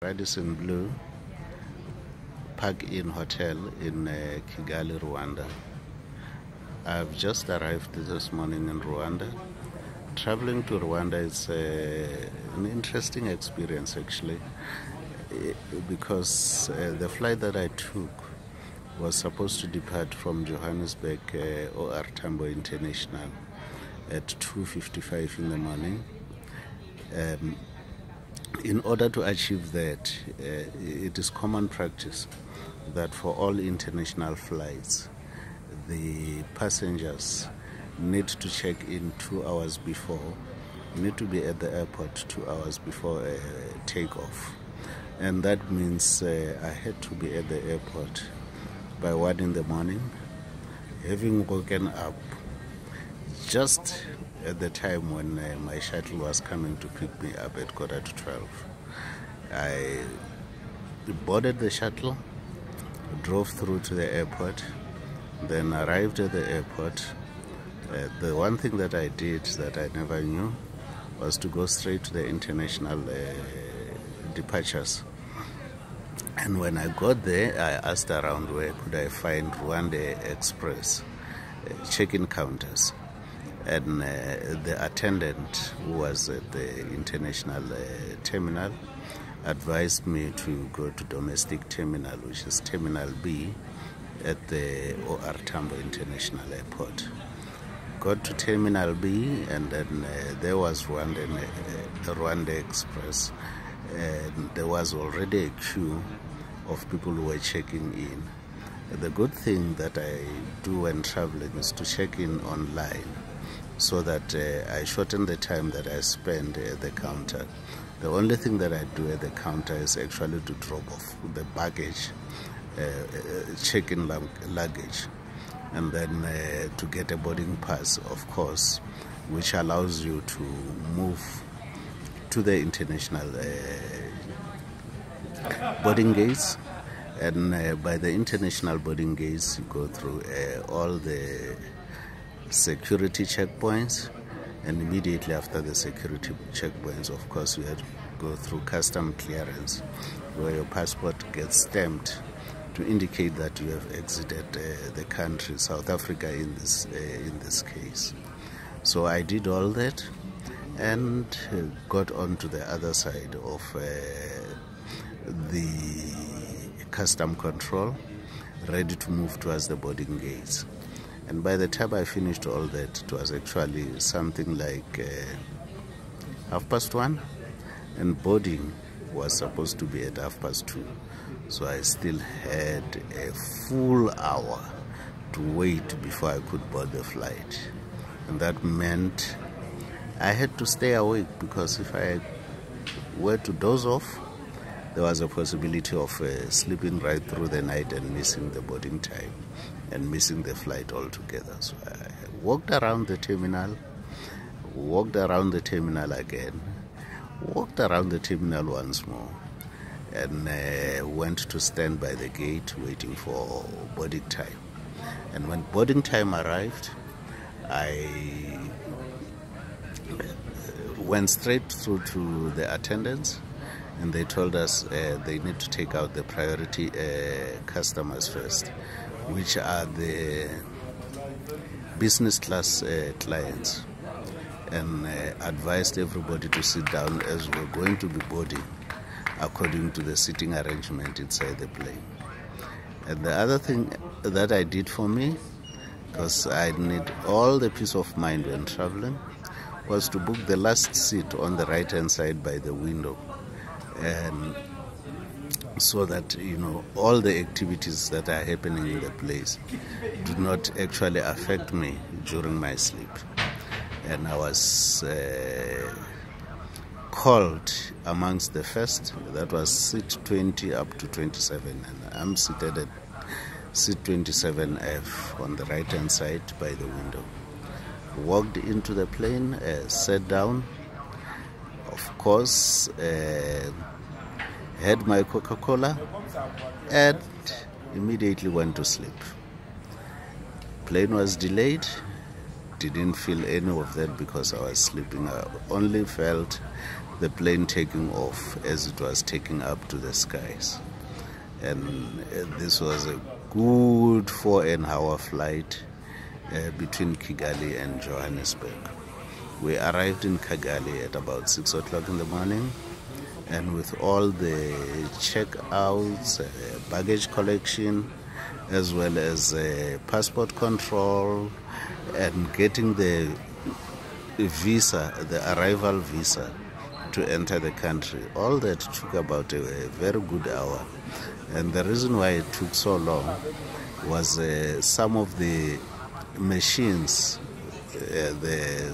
Radisson Blue Park-in Hotel in Kigali, Rwanda. I've just arrived this morning in Rwanda. Traveling to Rwanda is an interesting experience actually, because the flight that I took was supposed to depart from Johannesburg OR Tambo International at 2:55 in the morning. In order to achieve that, it is common practice that for all international flights, the passengers need to check in 2 hours before, need to be at the airport 2 hours before takeoff. And that means I had to be at the airport by 1 in the morning, having woken up just at the time when my shuttle was coming to pick me up at 11:45. I boarded the shuttle, drove through to the airport, then arrived at the airport. The one thing that I did that I never knew was to go straight to the international departures. And when I got there, I asked around where could I find RwandAir Express check-in counters. And the attendant who was at the international terminal advised me to go to domestic terminal, which is Terminal B at the OR Tambo International Airport. Got to Terminal B, and then there was RwandAir Express, and there was already a queue of people who were checking in. The good thing that I do when traveling is to check in online, so that I shorten the time that I spend at the counter. The only thing that I do at the counter is actually to drop off the baggage, check-in luggage, and then to get a boarding pass, of course, which allows you to move to the international boarding gates. And by the international boarding gates, you go through all the security checkpoints, and immediately after the security checkpoints, of course, you have to go through custom clearance, where your passport gets stamped to indicate that you have exited the country, South Africa in this case. So I did all that and got on to the other side of the custom control, ready to move towards the boarding gates. And by the time I finished all that, it was actually something like 1:30, and boarding was supposed to be at 2:30. So I still had a full hour to wait before I could board the flight. And that meant I had to stay awake, because if I were to doze off, there was a possibility of sleeping right through the night and missing the boarding time and missing the flight altogether. So I walked around the terminal, walked around the terminal again, walked around the terminal once more, and went to stand by the gate waiting for boarding time. And when boarding time arrived, I went straight through to the attendants, and they told us they need to take out the priority customers first, which are the business class clients, and advised everybody to sit down as we're going to be boarding according to the seating arrangement inside the plane. And the other thing that I did for me, because I need all the peace of mind when traveling, was to book the last seat on the right hand side by the window, and so that all the activities that are happening in the place do not actually affect me during my sleep. And I was called amongst the first. That was seat 20 up to 27, and I'm seated at seat 27F on the right hand side by the window. Walked into the plane, sat down, of course, had my Coca-Cola, and immediately went to sleep. Plane was delayed. Didn't feel any of that because I was sleeping. I only felt the plane taking off as it was taking up to the skies. And this was a good 4-hour flight between Kigali and Johannesburg. We arrived in Kigali at about 6 o'clock in the morning, and with all the checkouts, baggage collection, as well as passport control and getting the visa, the arrival visa to enter the country, all that took about a very good hour. And the reason why it took so long was some of the machines, the